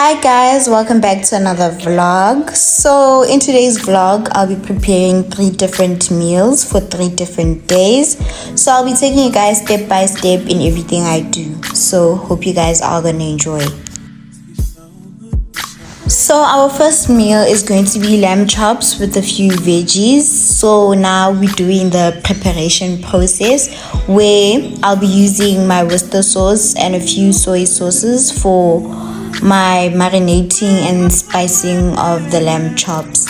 Hi guys, welcome back to another vlog. So in today's vlog, I'll be preparing 3 different meals for 3 different days. So I'll be taking you guys step by step in everything I do. So hope you guys are gonna enjoy. So our first meal is going to be lamb chops with a few veggies. So now we're doing the preparation process where I'll be using my Worcester sauce and a few soy sauces for my marinating and spicing of the lamb chops.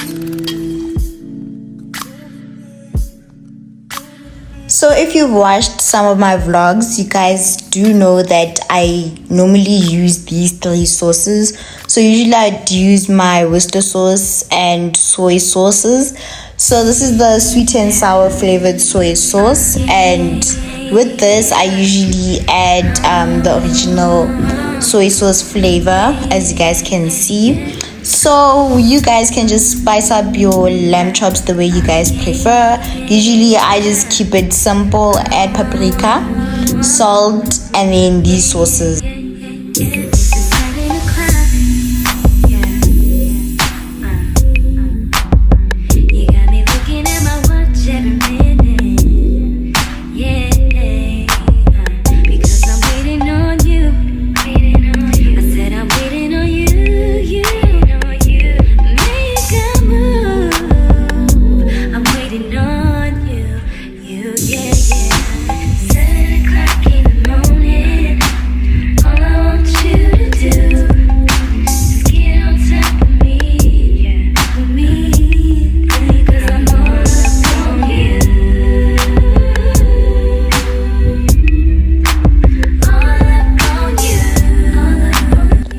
So if you've watched some of my vlogs, you guys do know that I normally use these 3 sauces. So usually I'd use my Worcester sauce and soy sauces. So this is the sweet and sour flavored soy sauce, and with this I usually add the original soy sauce flavor, as you guys can see. So you guys can just spice up your lamb chops the way you guys prefer. Usually I just keep it simple, add paprika, salt, and then these sauces.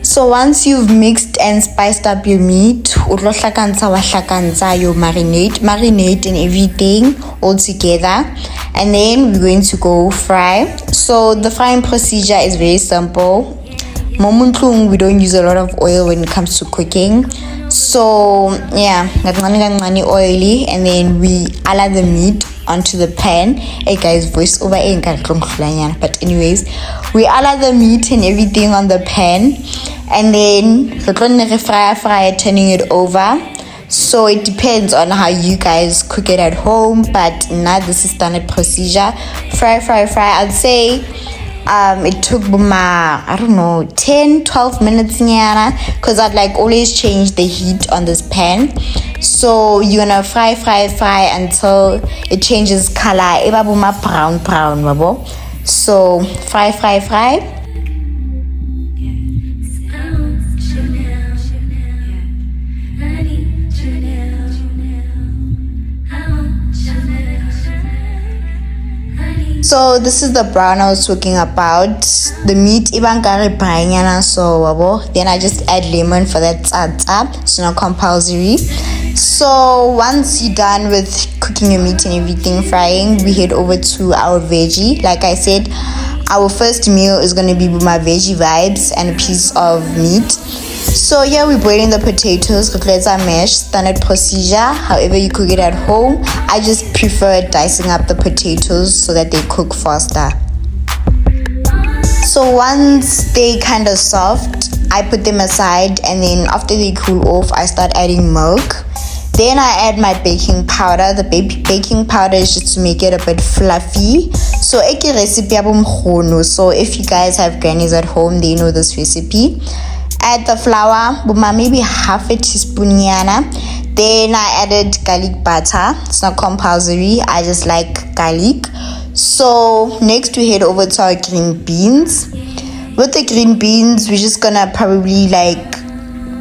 So once you've mixed and spiced up your meat, your marinate and everything all together, and then we're going to go fry. So the frying procedure is very simple. We don't use a lot of oil when it comes to cooking. So yeah, oily, and then we allow the meat onto the pan. Hey guys, voice over but anyways, we allow the meat and everything on the pan, and then fry, turning it over. So it depends on how you guys cook it at home, but now this is standard procedure. Fry. I'd say it took 10-12 minutes because I'd always change the heat on this pan. So you're gonna fry until it changes color, brown. So fry. So this is the brown I was talking about. The meat so then I just add lemon for that it's not compulsory. So once you're done with cooking your meat and everything, frying, we head over to our veggie. Like I said, our first meal is going to be with my veggie vibes and a piece of meat. So here we're boiling the potatoes, mash, standard procedure. However you cook it at home, I just prefer dicing up the potatoes so that they cook faster. So once they kind of soft, I put them aside, and then after they cool off, I start adding milk. Then I add my baking powder. The baking powder is just to make it a bit fluffy. So recipe. So if you guys have grannies at home, they know this recipe. Add the flour, maybe half a teaspoon. Then I added garlic butter. It's not compulsory, I just like garlic. So next we head over to our green beans. With the green beans, we're just gonna probably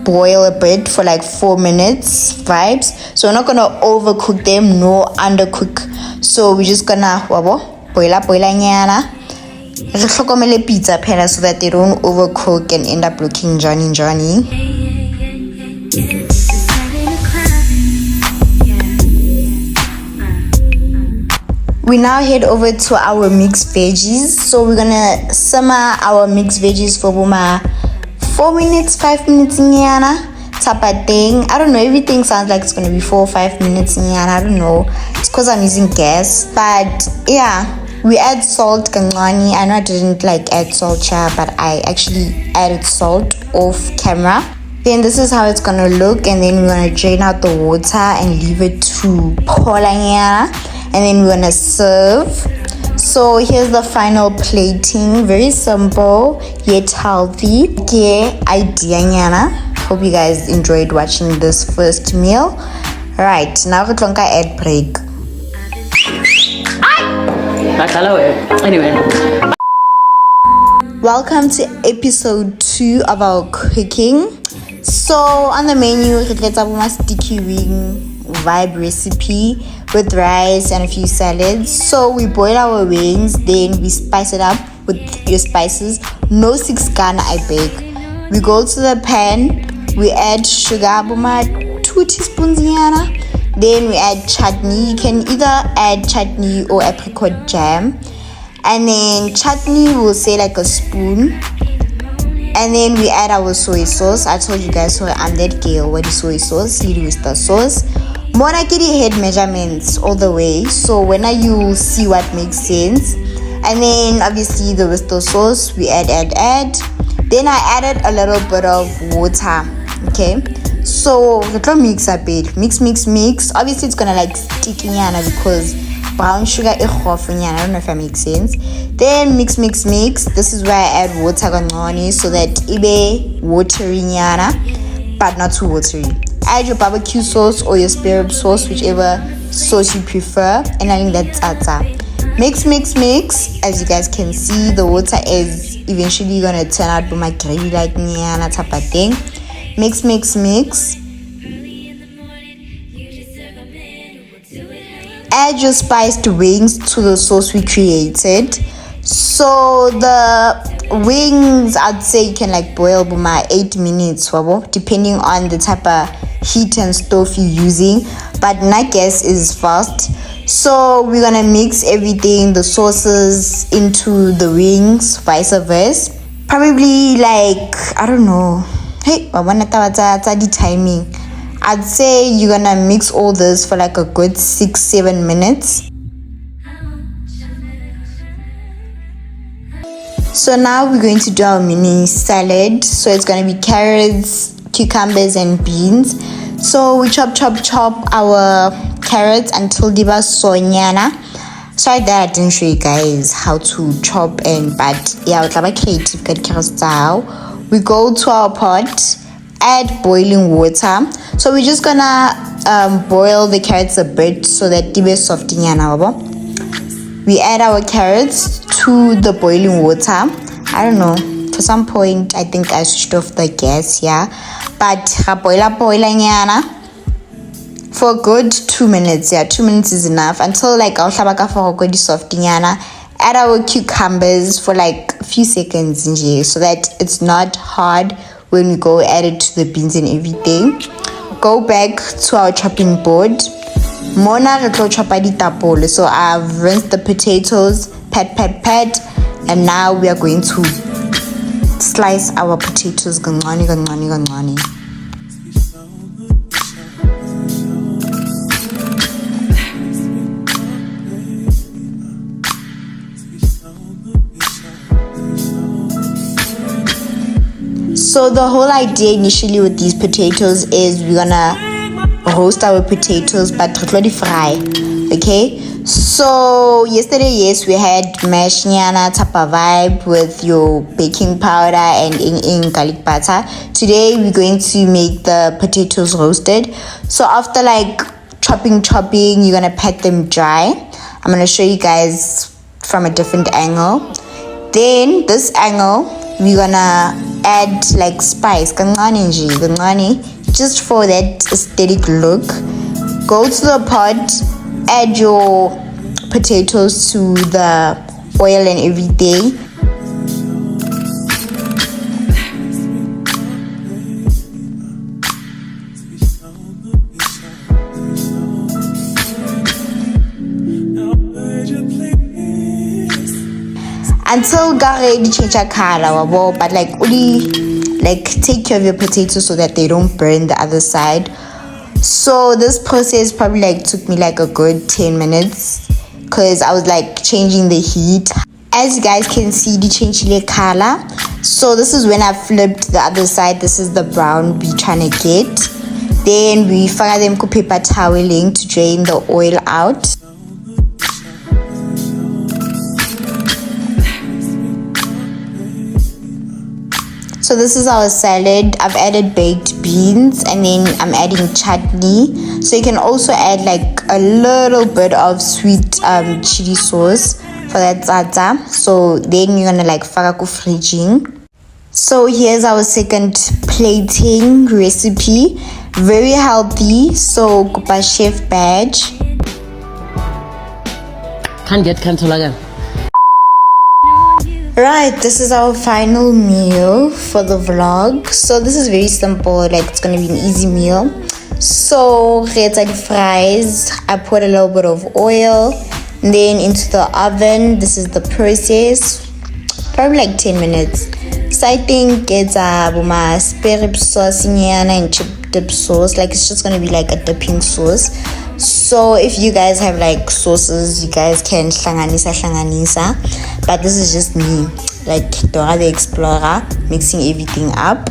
boil a bit for 4 minutes vibes. So we're not gonna overcook them nor undercook. So we're just gonna boil nyana. Pizza pena so that they don't overcook and end up looking Johnny. We now head over to our mixed veggies. So we're gonna simmer our mixed veggies for 4 minutes, 5 minutes type of thing. I don't know, everything sounds like it's gonna be 4 or 5 minutes I don't know, it's because I'm using gas, but yeah. We add salt kancane. I know I didn't like add salt here, but I actually added salt off camera. Then this is how it's gonna look, and then we're gonna drain out the water and leave it to polanyana, and then we're gonna serve. So here's the final plating. Very simple yet healthy. Okay, idea nyana. Hope you guys enjoyed watching this first meal. Right, now we're gonna add break. Anyway. Welcome to episode 2 of our cooking. So on the menu, we get a sticky wing vibe recipe with rice and a few salads. So we boil our wings, then we spice it up with your spices. No 6 Ghana, I bake. We go to the pan, we add sugar, 2 teaspoons. Then we add chutney. You can either add chutney or apricot jam. And then chutney, we'll say like a spoon. And then we add our soy sauce. I told you guys, so I'm that girl with the soy sauce, little with the sauce. Mona kitty head measurements all the way. So when you see what makes sense. And then obviously the Worcester sauce, we add. Then I added a little bit of water. Okay. So the mix a bit. Mix. Obviously it's gonna like stick in yana because brown sugar is off in yana. I don't know if that makes sense. Then mix. This is where I add water kancane so that it be watery yana, but not too watery. Add your barbecue sauce or your spare rib sauce, whichever sauce you prefer, and I think that's tata. Mix. As you guys can see, the water is eventually gonna turn out to my gravy like nyana type of thing. Mix. Add your spiced wings to the sauce we created. So the wings, I'd say you can like boil by 8 minutes, depending on the type of heat and stove you're using. But my guess is fast. So we're gonna mix everything, the sauces into the wings, vice versa. Probably like, I don't know. Hey, I want the timing. I'd say you're gonna mix all this for like a good 6-7 minutes. So now we're going to do our mini salad. So it's gonna be carrots, cucumbers, and beans. So we chop our carrots until they are sonyana. Sorry that I didn't show you guys how to chop, but yeah, it's like creative carrot style. We go to our pot, add boiling water. So we're just gonna boil the carrots a bit so that they be soft. We add our carrots to the boiling water. I don't know, for some point I think I switched off the gas, yeah. But boil for a good 2 minutes. Yeah, 2 minutes is enough until like our for soft. Add our cucumbers for like a few seconds so that it's not hard when we go add it to the beans and everything. Go back to our chopping board. Mona choppa ditapole. So I've rinsed the potatoes, pat, and now we are going to slice our potatoes kancane. So the whole idea initially with these potatoes is we're gonna roast our potatoes but fry. Okay, so yesterday, yes, we had mashed nyana tapa vibe with your baking powder and in garlic butter. Today we're going to make the potatoes roasted. So after like chopping, you're gonna pat them dry. I'm gonna show you guys from a different angle. Then this angle, we're gonna add like spice kancane just for that aesthetic look. Go to the pot, add your potatoes to the oil and everything. Until got ready to change a color, but like only like take care of your potatoes so that they don't burn the other side. So this process probably like took me like a good 10 minutes. because I was like changing the heat. As you guys can see, the change the color. So this is when I flipped the other side. This is the brown we trying to get. Then we fire them with paper toweling to drain the oil out. So this is our salad. I've added baked beans and then I'm adding chutney. So you can also add like a little bit of sweet chili sauce for that tata. So then you're gonna like faraku fridging. So here's our second plating recipe. Very healthy. So kupa chef badge. Can't get cancelled again. Right, this is our final meal for the vlog. So this is very simple, like it's gonna be an easy meal. So get the fries. I put a little bit of oil, and then into the oven. This is the process, probably like 10 minutes. So I think it's my spare rib sauce and chip dip sauce. Like it's just gonna be like a dipping sauce. So if you guys have like sauces, you guys can hlanganisa. But this is just me, like Dora the Explorer, mixing everything up.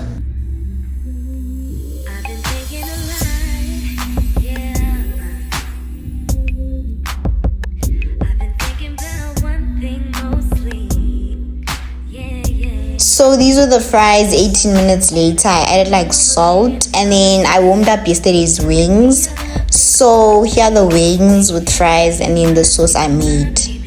So these were the fries. 18 minutes later, I added like salt, and then I warmed up yesterday's wings. So here are the wings with fries and then the sauce I made.